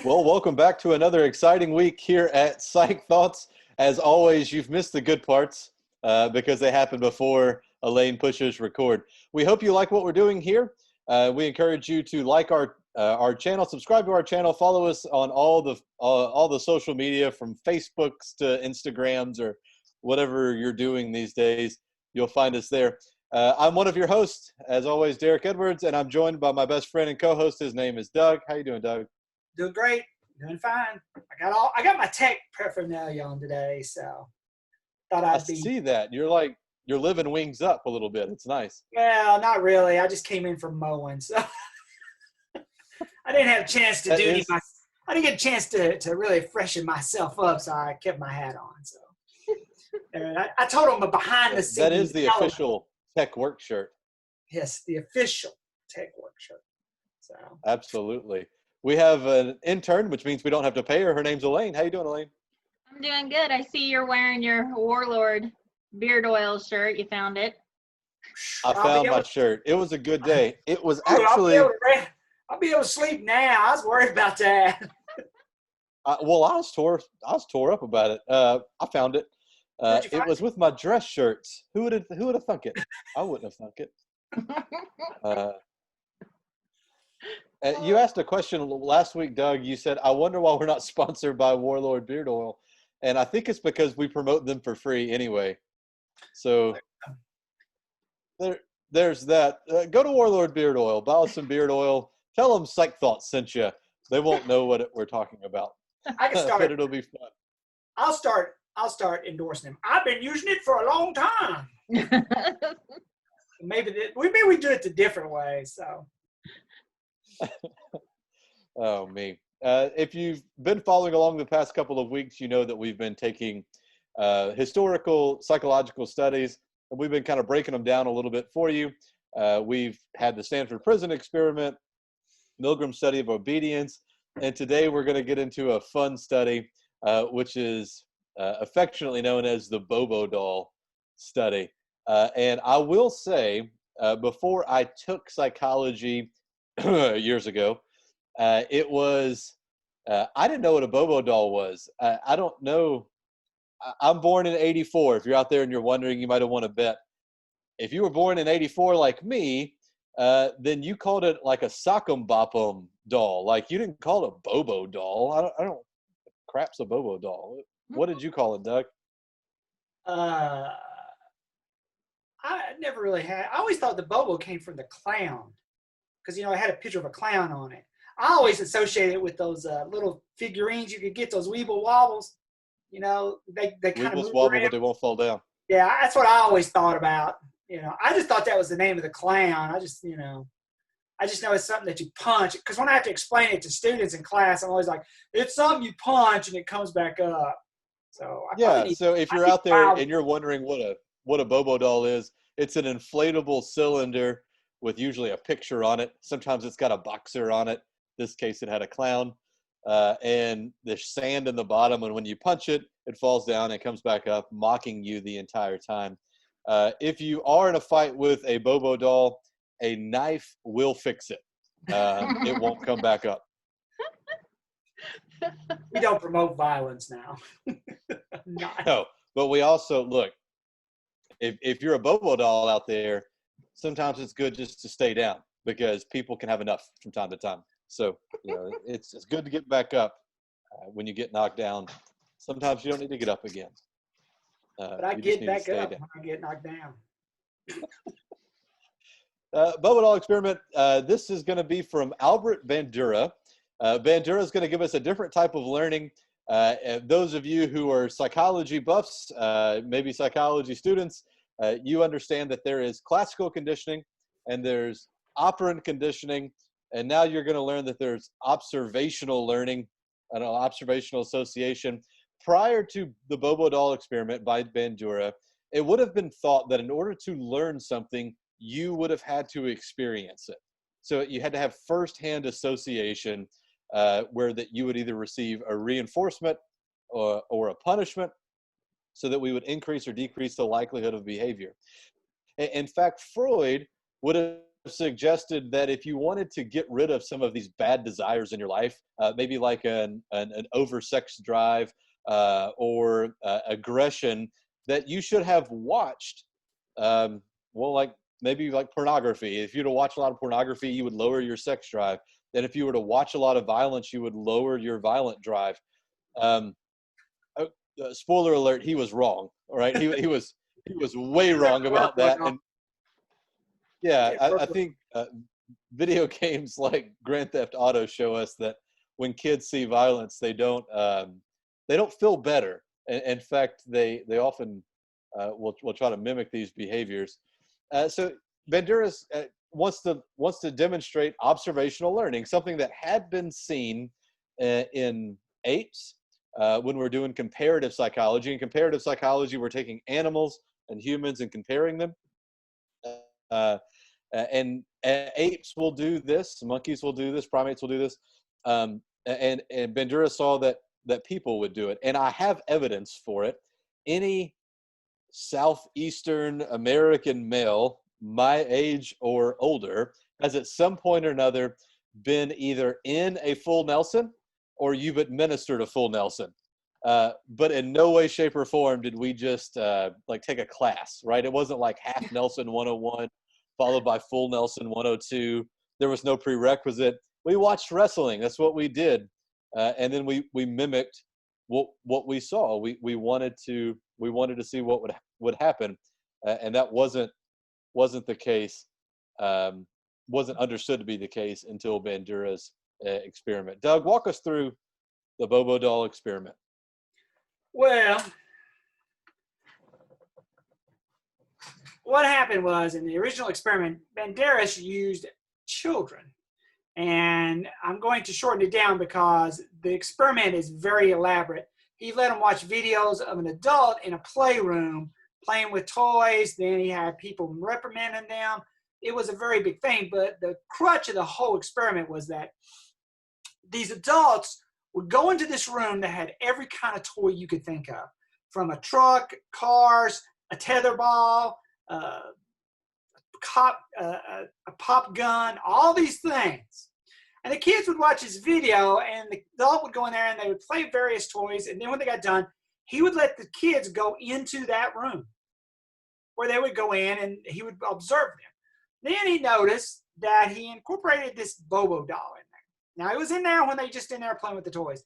Well, welcome back to another exciting week here at Psychthoughts. As always, you've missed the good parts because they happen before Elaine pushes record. We hope you like what we're doing here. We encourage you to like our channel, subscribe to our channel, follow us on all the social media, from Facebooks to Instagrams or whatever you're doing these days. You'll find us there. I'm one of your hosts, as always, Derrick Edwards, and I'm joined by my best friend and co-host. His name is Doug. How you doing, Doug? Doing great, doing fine. I got my tech paraphernalia on today, so thought I see that. You're living wings up a little bit. It's nice. Well, not really. I just came in from mowing, so I didn't have a chance to I didn't get a chance to really freshen myself up, so I kept my hat on. So I told them a behind the scenes. That is the official tech work shirt. Yes, the official tech work shirt. So absolutely. We have an intern, which means we don't have to pay her. Her name's Elaine. How you doing, Elaine? I'm doing good. I see you're wearing your Warlord beard oil shirt. You found it. I found my shirt. It was a good day. It was actually. I'll be able to sleep now. I was worried about that. Well, I was tore up about it. I found it. It was with my dress shirts. Who would have thunk it? I wouldn't have thunk it. You asked a question last week, Doug. You said, I wonder why we're not sponsored by Warlord Beard Oil. And I think it's because we promote them for free anyway. So there's that. Go to Warlord Beard Oil, buy us some beard oil. Tell them Psychthoughts sent you. They won't know what we're talking about. I can start. But it'll be fun. I'll start endorsing them. I've been using it for a long time. Maybe we do it the different way. So. Oh, me. If you've been following along the past couple of weeks, you know that we've been taking historical psychological studies, and we've been kind of breaking them down a little bit for you. We've had the Stanford Prison Experiment, Milgram's study of obedience, and today we're going to get into a fun study, which is affectionately known as the Bobo Doll study. And I will say, before I took psychology years ago, it was I didn't know what a Bobo doll was. I don't know. I'm born in '84. If you're out there and you're wondering, you might have won a bet. If you were born in '84 like me, then you called it like a sock'em bop'em doll. Like, you didn't call it a Bobo doll. I don't crap's a Bobo doll. What did you call it, Doug? I never really had. I always thought the Bobo came from the clown. Because, it had a picture of a clown on it. I always associate it with those little figurines you could get, those Weeble Wobbles. They kind of move wobble, around. but they won't fall down. Yeah, that's what I always thought about. I just thought that was the name of the clown. I just know it's something that you punch. Because when I have to explain it to students in class, I'm always like, it's something you punch and it comes back up. So so if you're out there and you're wondering what a Bobo doll is, it's an inflatable cylinder with usually a picture on it. Sometimes it's got a boxer on it. This case, it had a clown. And there's sand in the bottom, and when you punch it, it falls down and comes back up, mocking you the entire time. If you are in a fight with a Bobo doll, a knife will fix it. It won't come back up. We don't promote violence now. No, but we also, look, if you're a Bobo doll out there, sometimes it's good just to stay down because people can have enough from time to time. So, it's good to get back up when you get knocked down. Sometimes you don't need to get up again. But I get back up when I get knocked down. Bobo Doll Experiment. This is going to be from Albert Bandura. Bandura is going to give us a different type of learning. Those of you who are psychology buffs, maybe psychology students, you understand that there is classical conditioning and there's operant conditioning, and now you're going to learn that there's observational learning, observational association. Prior to the Bobo Doll Experiment by Bandura, it would have been thought that in order to learn something, you would have had to experience it. So you had to have firsthand association where that you would either receive a reinforcement or a punishment so that we would increase or decrease the likelihood of behavior. In fact, Freud would have suggested that if you wanted to get rid of some of these bad desires in your life, maybe like an over-sex drive or aggression, that you should have watched, like maybe like pornography. If you were to watch a lot of pornography, you would lower your sex drive. That if you were to watch a lot of violence, you would lower your violent drive. Spoiler alert: he was wrong. All right, he was way wrong about that. And yeah, I think video games like Grand Theft Auto show us that when kids see violence, they don't feel better. In fact, they often will try to mimic these behaviors. So Bandura wants to demonstrate observational learning, something that had been seen in apes when we're doing comparative psychology. In comparative psychology, we're taking animals and humans and comparing them. And apes will do this, monkeys will do this, primates will do this, and Bandura saw that people would do it, and I have evidence for it. Any Southeastern American male, my age or older, has at some point or another been either in a full Nelson or you've administered a full Nelson. But in no way, shape, or form did we just like take a class, right? It wasn't like half Nelson 101 followed by full Nelson 102. There was no prerequisite. We watched wrestling. That's what we did. And then we mimicked what we saw. We wanted to see what would happen. And that wasn't the case, wasn't understood to be the case until Bandura's experiment. Doug, walk us through the Bobo Doll experiment. Well, what happened was, in the original experiment, Bandura used children. And I'm going to shorten it down because the experiment is very elaborate. He let them watch videos of an adult in a playroom playing with toys. Then he had people reprimanding them. It was a very big thing, but the crutch of the whole experiment was that these adults would go into this room that had every kind of toy you could think of, from a truck, cars, a tetherball, a pop gun, all these things. And the kids would watch this video, and the adult would go in there and they would play various toys. And then when they got done, he would let the kids go into that room where they would go in and he would observe them. Then he noticed that he incorporated this Bobo doll in there. Now, it was in there when they just in there playing with the toys.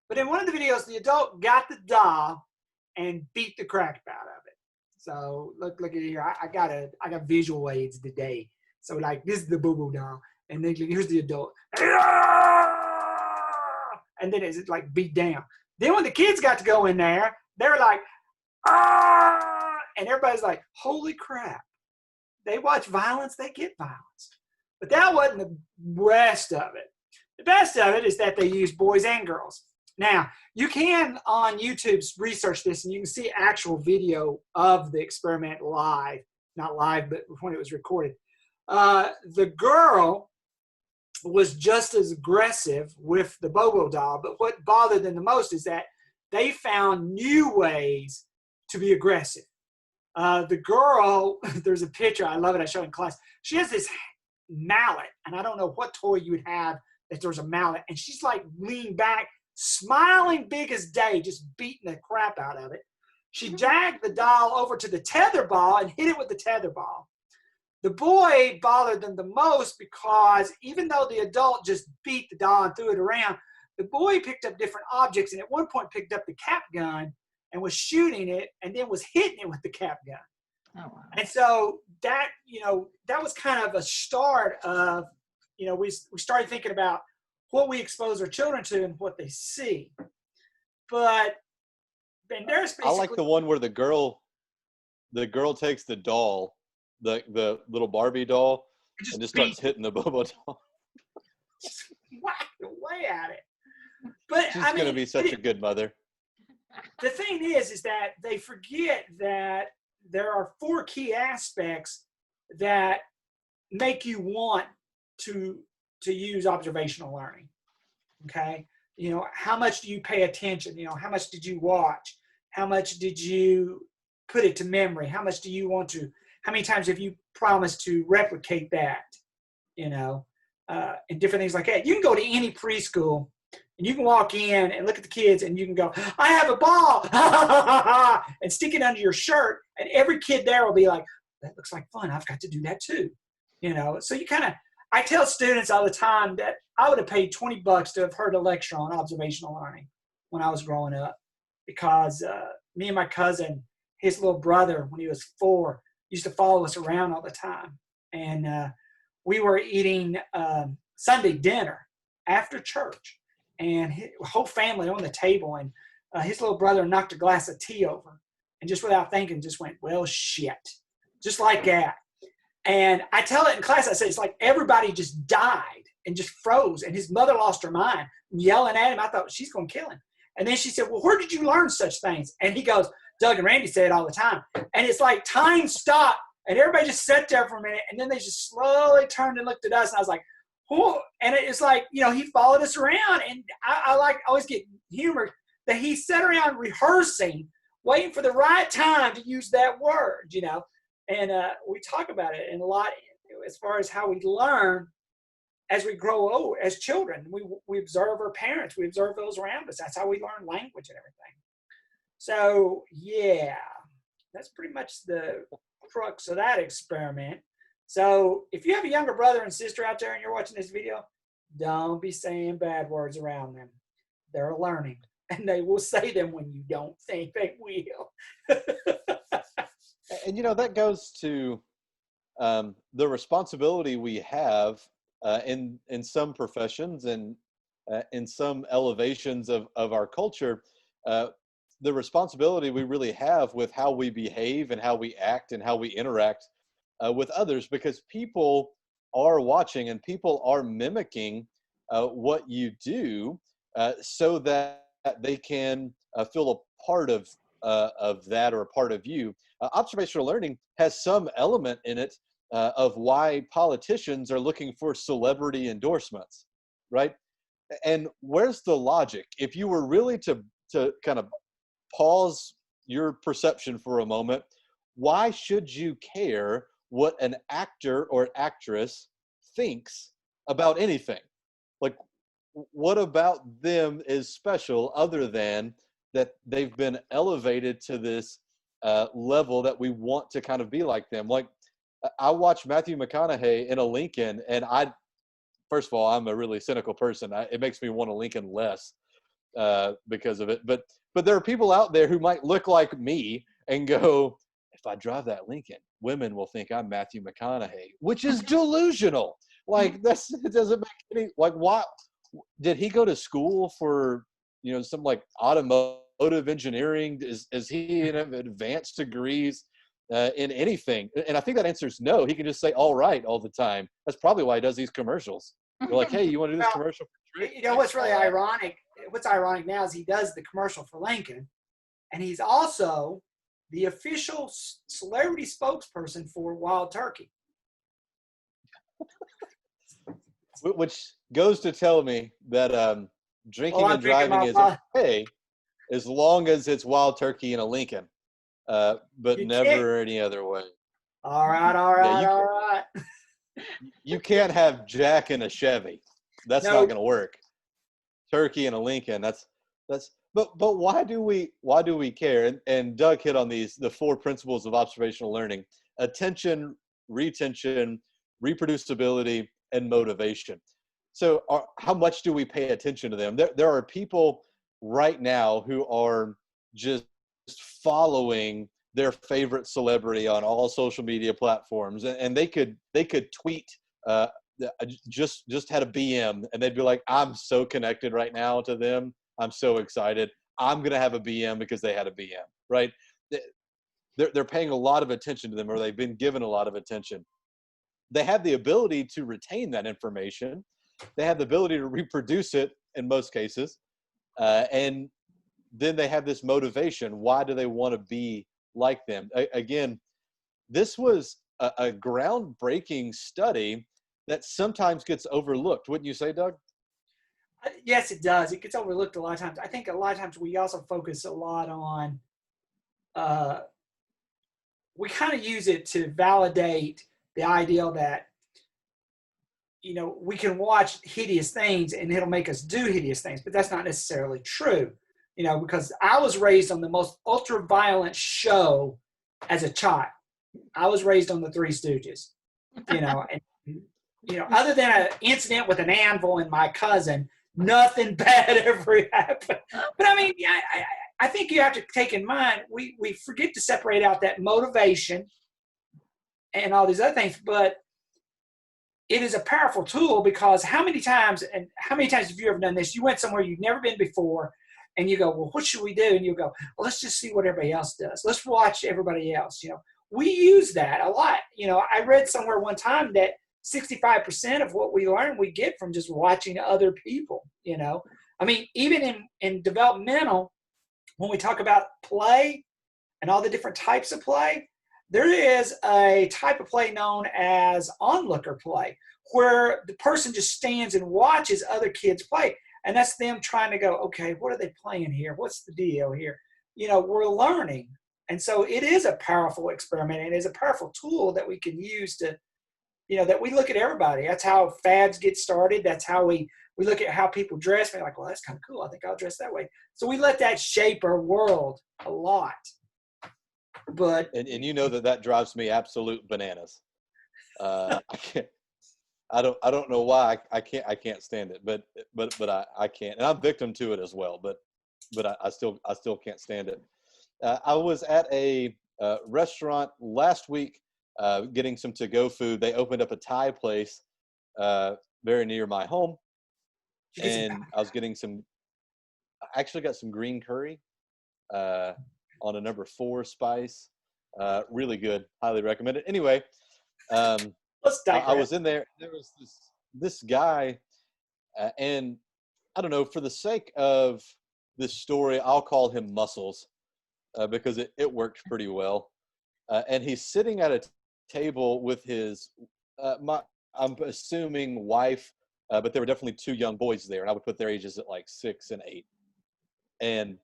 But in one of the videos, the adult got the doll and beat the crap out of it. So look at here. I got visual aids today. So like, this is the Bobo doll, and then here's the adult, and then it's like beat down. Then when the kids got to go in there, they're like, ah, and everybody's like, holy crap! They watch violence, they get violence. But that wasn't the rest of it. The best of it is that they use boys and girls. Now, you can, on YouTube, research this, and you can see actual video of the experiment live. Not live, but when it was recorded. The girl was just as aggressive with the Bobo doll, but what bothered them the most is that they found new ways to be aggressive. The girl, there's a picture, I love it, I show in class. She has this mallet, and I don't know what toy you would have that there's a mallet, and she's like leaned back, smiling big as day, just beating the crap out of it. She dragged the doll over to the tether ball and hit it with the tether ball. The boy bothered them the most because even though the adult just beat the doll and threw it around, the boy picked up different objects, and at one point picked up the cap gun and was shooting it and then was hitting it with the cap gun. Oh, wow. And so that, that was kind of a start of, we started thinking about what we expose our children to and what they see. But Bandura's basically, I like the one where the girl takes the doll, the little Barbie doll, and just starts hitting the Bobo doll. Just whack away at it. But She's going to be such a good mother. The thing is that they forget that there are 4 key aspects that make you want to use observational learning. Okay? How much do you pay attention? How much did you watch? How much did you put it to memory? How much do you want to, how many times have you promised to replicate that? you know, and different things like that. You can go to any preschool and you can walk in and look at the kids and you can go, I have a ball, and stick it under your shirt. And every kid there will be like, that looks like fun. I've got to do that too. You know, so you kind of, I tell students all the time that I would have paid $20 to have heard a lecture on observational learning when I was growing up, because me and my cousin, his little brother, when he was 4, used to follow us around all the time. And we were eating Sunday dinner after church, and his whole family on the table, and his little brother knocked a glass of tea over, and just without thinking, just went, well, shit, just like that. And I tell it in class, I say, it's like everybody just died and just froze, and his mother lost her mind, yelling at him. I thought, she's going to kill him. And then she said, well, where did you learn such things? And he goes, Doug and Randy say it all the time. And it's like time stopped, and everybody just sat there for a minute, and then they just slowly turned and looked at us, and I was like, oh. And it's like, you know, he followed us around, and I like always get humor that he sat around rehearsing, waiting for the right time to use that word, you know. And we talk about it in a lot as far as how we learn as we grow old, as children. We observe our parents. We observe those around us. That's how we learn language and everything. So, yeah, that's pretty much the crux of that experiment. So if you have a younger brother and sister out there and you're watching this video, don't be saying bad words around them. They're learning, and they will say them when you don't think they will. And, you know, that goes to the responsibility we have in some professions and in some elevations of our culture, the responsibility we really have with how we behave and how we act and how we interact with others, because people are watching and people are mimicking what you do so that they can feel a part of that or a part of you. Observational learning has some element in it of why politicians are looking for celebrity endorsements, right? And where's the logic? If you were really to kind of pause your perception for a moment, why should you care what an actor or actress thinks about anything? Like, what about them is special other than that they've been elevated to this level that we want to kind of be like them? Like, I watched Matthew McConaughey in a Lincoln, and first of all, I'm a really cynical person. It makes me want a Lincoln less because of it. But there are people out there who might look like me and go, if I drive that Lincoln, women will think I'm Matthew McConaughey, which is delusional. Like, it doesn't make any, like, why did he go to school for, you know, some like automotive engineering? Is he in advanced degrees in anything? And I think that answer is no. He can just say all right all the time. That's probably why he does these commercials. They're like, hey, you want to do this commercial? You know what's really ironic? What's ironic now is he does the commercial for Lincoln, and he's also the official celebrity spokesperson for Wild Turkey. Which goes to tell me that drinking and driving is okay as long as it's Wild Turkey in a Lincoln, but never any other way. All right. You can't have Jack in a Chevy. That's not going to work. Turkey in a Lincoln. But why do we care? And Doug hit on the 4 principles of observational learning: attention, retention, reproducibility, and motivation. So how much do we pay attention to them? There are people right now who are just following their favorite celebrity on all social media platforms, and they could tweet just had a BM, and they'd be like, I'm so connected right now to them. I'm so excited. I'm going to have a BM because they had a BM, right? They're paying a lot of attention to them, or they've been given a lot of attention. They have the ability to retain that information. They have the ability to reproduce it in most cases. And then they have this motivation. Why do they want to be like them? Again, this was a groundbreaking study that sometimes gets overlooked. Wouldn't you say, Doug? Yes, it does. It gets overlooked a lot of times. I think a lot of times we also focus a lot on, we kind of use it to validate the ideal that we can watch hideous things and it'll make us do hideous things, but that's not necessarily true, because I was raised on the most ultra violent show as a child. I was raised on the Three Stooges, and, other than an incident with an anvil and my cousin, nothing bad ever happened. But I mean, I think you have to take in mind, we forget to separate out that motivation and all these other things, but it is a powerful tool, because how many times have you ever done this? You went somewhere you've never been before and you go, well, what should we do? And you go, well, let's just see what everybody else does. Let's watch everybody else. We use that a lot. I read somewhere one time that 65% of what we learn, we get from just watching other people, I mean, even in developmental, when we talk about play and all the different types of play, there is a type of play known as onlooker play, where the person just stands and watches other kids play. And that's them trying to go, okay, what are they playing here? What's the deal here? We're learning. And so it is a powerful experiment, and it is a powerful tool that we can use to, that we look at everybody. That's how fads get started. That's how we look at how people dress. We're like, well, that's kind of cool. I think I'll dress that way. So we let that shape our world a lot. But and that drives me absolute bananas. I don't know why I can't stand it, but I can't, and I'm victim to it as well. But I still can't stand it. I was at a restaurant last week getting some to-go food. They opened up a Thai place very near my home, and I was getting I actually got some green curry on a number 4 spice. Really good. Highly recommend it. Anyway, I was in there. There was this guy, and I don't know, for the sake of this story, I'll call him Muscles because it worked pretty well. And he's sitting at a table with his, I'm assuming wife, but there were definitely 2 young boys there, and I would put their ages at like 6 and 8. And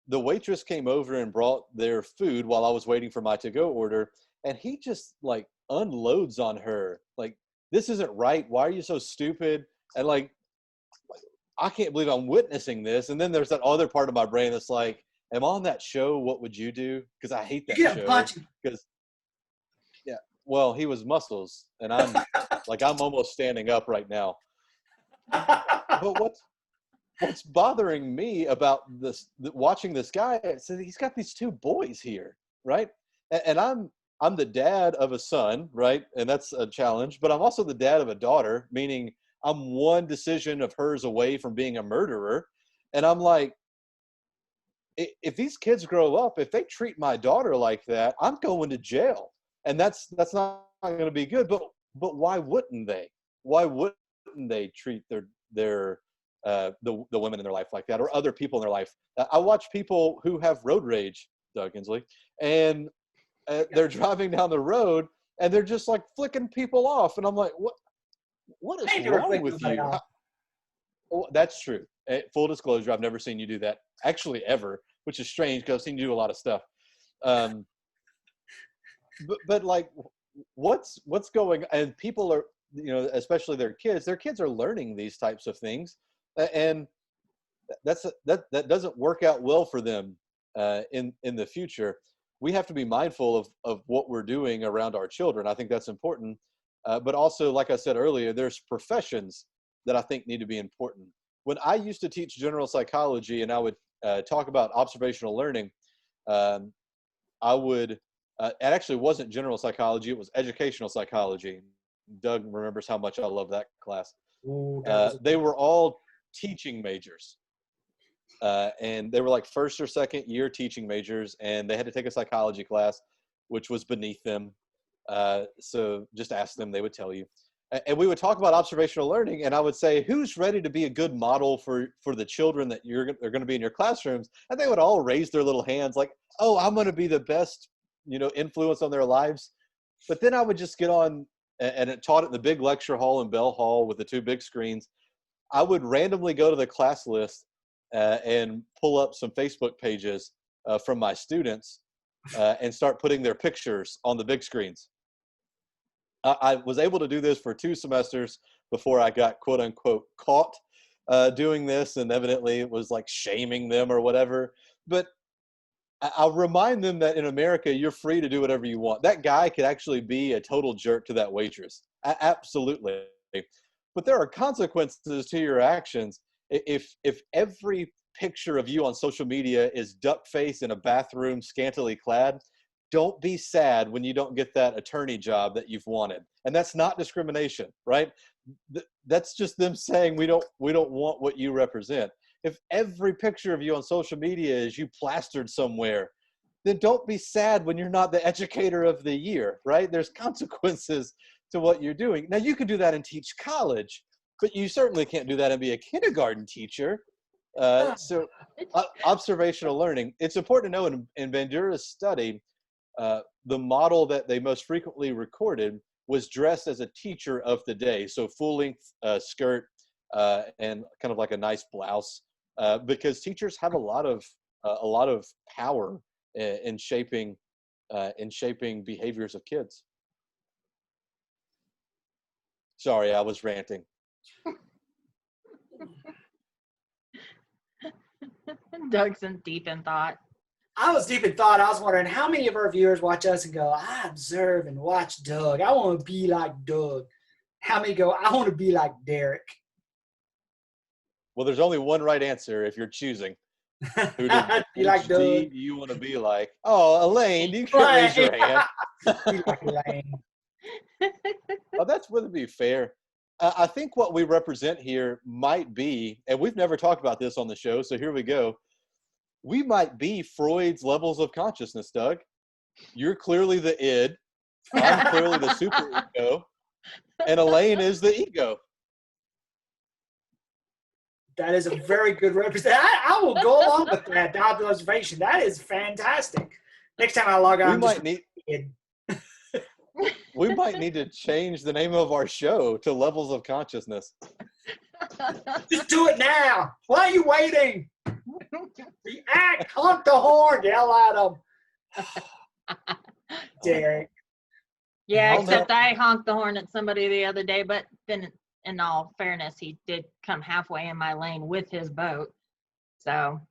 the waitress came over and brought their food while I was waiting for my to-go order, and he just like unloads on her, like, this isn't right. Why are you so stupid? And like, I can't believe I'm witnessing this. And then there's that other part of my brain that's like, am I on that show? What would you do? Because I hate that show. Because yeah, well, he was Muscles, and I'm almost standing up right now. But what's bothering me about watching this guy, so he's got these 2 boys here, right? And I'm the dad of a son, right? And that's a challenge, but I'm also the dad of a daughter, meaning I'm one decision of hers away from being a murderer. And I'm like, if these kids grow up, if they treat my daughter like that, I'm going to jail. And that's not going to be good. But why wouldn't they? Why wouldn't they treat the women in their life like that, or other people in their life? I watch people who have road rage, Doug Inslee, and they're driving down the road and they're just like flicking people off. And I'm like, what is wrong with you? Well, that's true. Full disclosure, I've never seen you do that actually ever, which is strange because I've seen you do a lot of stuff. But like, what's going, and people are, especially their kids are learning these types of things, and that doesn't work out well for them in the future. We have to be mindful of what we're doing around our children. I think that's important. But also, like I said earlier, there's professions that I think need to be important. When I used to teach general psychology and I would talk about observational learning, I would, it actually wasn't general psychology, it was educational psychology. Doug remembers how much I love that class. Ooh, they were all teaching majors. And they were like 1st or 2nd year teaching majors, and they had to take a psychology class, which was beneath them. So just ask them, they would tell you. And we would talk about observational learning, and I would say, who's ready to be a good model for the children that they're going to be in your classrooms? And they would all raise their little hands like, oh, I'm going to be the best, influence on their lives. But then I would just get on, and it taught at the big lecture hall in Bell Hall with the 2 big screens. I would randomly go to the class list and pull up some Facebook pages from my students and start putting their pictures on the big screens. I was able to do this for 2 semesters before I got quote unquote caught doing this, and evidently it was like shaming them or whatever. But I'll remind them that in America, you're free to do whatever you want. That guy could actually be a total jerk to that waitress. Absolutely. But there are consequences to your actions. If every picture of you on social media is duck face in a bathroom, scantily clad, don't be sad when you don't get that attorney job that you've wanted. And that's not discrimination, right? That's just them saying we don't want what you represent. If every picture of you on social media is you plastered somewhere, then don't be sad when you're not the educator of the year, right? There's consequences to what you're doing. Now, you can do that and teach college, but you certainly can't do that and be a kindergarten teacher. So observational learning. It's important to know in Bandura's study, the model that they most frequently recorded was dressed as a teacher of the day. So full-length skirt and kind of like a nice blouse. Because teachers have a lot of power in shaping behaviors of kids. Sorry, I was ranting. Doug's in deep in thought. I was deep in thought. I was wondering how many of our viewers watch us and go, I observe and watch Doug. I want to be like Doug. How many go, I want to be like Derrick? Well, there's only one right answer if you're choosing. Who Be like Doug. do you want to be like? Oh, Elaine, you can raise your hand. Be like Elaine. Oh, that's wouldn't be fair. I think what we represent here might be, and we've never talked about this on the show, so here we go. We might be Freud's levels of consciousness, Doug. You're clearly the id. I'm clearly the super ego. And Elaine is the ego. That is a very good representation. I will go along with that observation. That is fantastic. Next time I log on, we might need to change the name of our show to Levels of Consciousness. Just do it now. Why are you waiting? React, honk the horn, yell at them. Derrick. Yeah, except I honked the horn at somebody the other day, but then in all fairness, he did come halfway in my lane with his boat. So.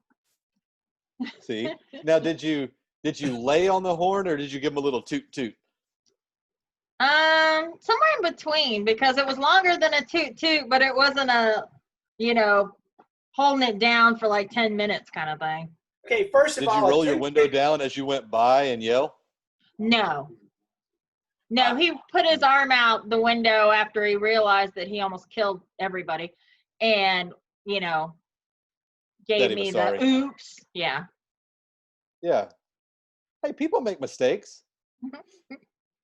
See? Now, did you lay on the horn or did you give him a little toot toot? Somewhere in between, because it was longer than a toot toot, but it wasn't a, holding it down for like 10 minutes kind of thing. Okay, first of all. Did you roll your window down as you went by and yell? No, he put his arm out the window after he realized that he almost killed everybody and, gave me the oops. Yeah. Yeah. Hey, people make mistakes.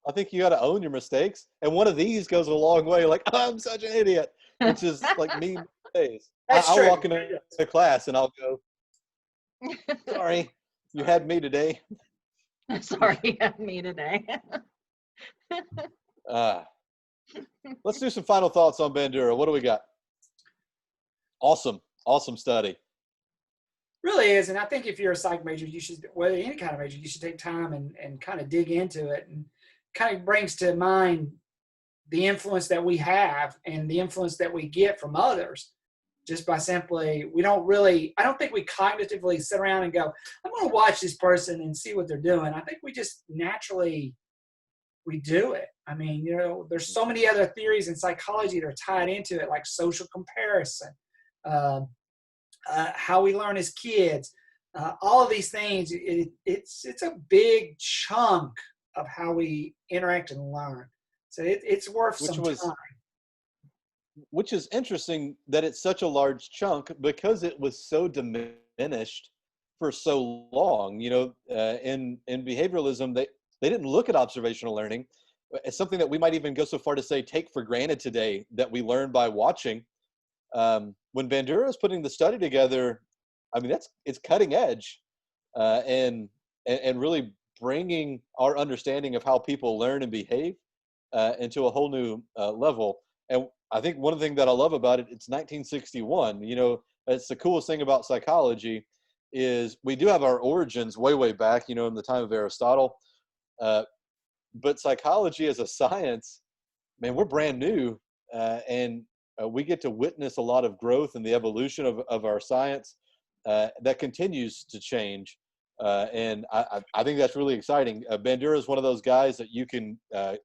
I think you got to own your mistakes. And one of these goes a long way, like, I'm such an idiot, which is like me days. I'll walk into class and I'll go, sorry, you had me today. Sorry, you had me today. Let's do some final thoughts on Bandura. What do we got? Awesome study. Really is, and I think if you're a psych major, you should, whether any kind of major, you should take time and kind of dig into it, and kind of brings to mind the influence that we have and the influence that we get from others just by simply, I don't think we cognitively sit around and go, I'm going to watch this person and see what they're doing. I think we just naturally, we do it. I mean, there's so many other theories in psychology that are tied into it, like social comparison, how we learn as kids, all of these things. It's a big chunk of how we interact and learn. So it's worth some time. Which is interesting that it's such a large chunk because it was so diminished for so long. In behavioralism, they didn't look at observational learning. It's something that we might even go so far to say take for granted today, that we learn by watching. When Bandura is putting the study together, I mean, it's cutting edge, and really bringing our understanding of how people learn and behave into a whole new level. And I think one of the things that I love about it, it's 1961. It's the coolest thing about psychology is we do have our origins way back, in the time of Aristotle. But psychology as a science man, we're brand new, and we get to witness a lot of growth and the evolution of our science that continues to change. And I think that's really exciting. Bandura is one of those guys that you can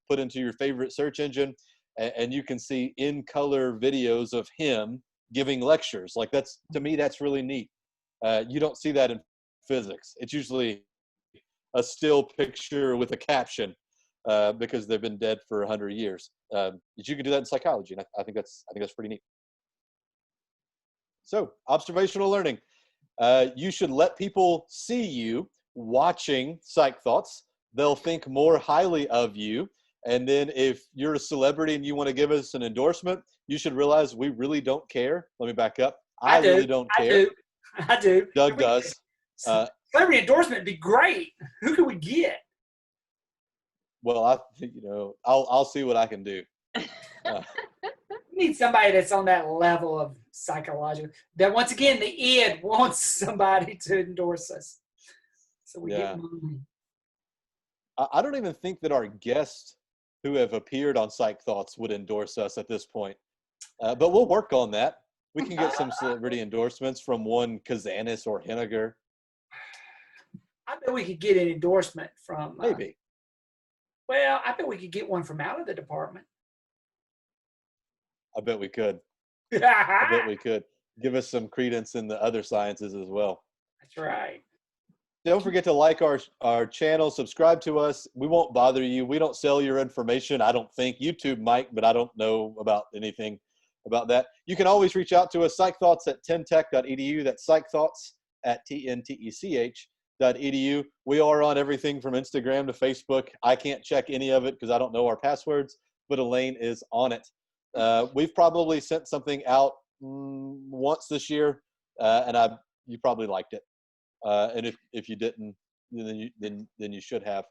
put into your favorite search engine, and you can see in color videos of him giving lectures. Like, that's, to me, that's really neat. You don't see that in physics. It's usually a still picture with a caption because they've been dead for 100 years. But you can do that in psychology, and I think that's pretty neat. So, observational learning. You should let people see you watching Psychthoughts. They'll think more highly of you. And then if you're a celebrity and you want to give us an endorsement, you should realize we really don't care. Let me back up. I really don't care. I do. Doug does. Celebrity endorsement would be great. Who can we get? Well, I'll see what I can do. We need somebody that's on that level of psychological. That, once again, the id wants somebody to endorse us, so we get money. I don't even think that our guests who have appeared on Psychthoughts would endorse us at this point, but we'll work on that. We can get some celebrity endorsements from one Kazanis or Henniger. I bet we could get an endorsement from maybe. Well, I bet we could get one from out of the department. I bet we could. I bet we could. Give us some credence in the other sciences as well. That's right. Don't forget to like our channel, subscribe to us. We won't bother you. We don't sell your information. I don't think. YouTube might, but I don't know about anything about that. You can always reach out to us, psychthoughts@tentech.edu. That's psychthoughts@tentech.edu. We are on everything from Instagram to Facebook. I can't check any of it because I don't know our passwords, but Elaine is on it. We've probably sent something out once this year, and you probably liked it. And if you didn't, then you should have.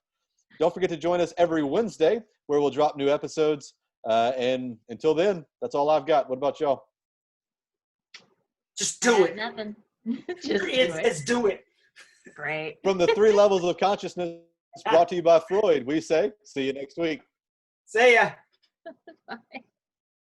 Don't forget to join us every Wednesday where we'll drop new episodes. And until then, that's all I've got. What about y'all? Just do it. Nothing. Let's do it. Great. From the 3 levels of consciousness brought to you by Freud, we say, see you next week. See ya. Bye.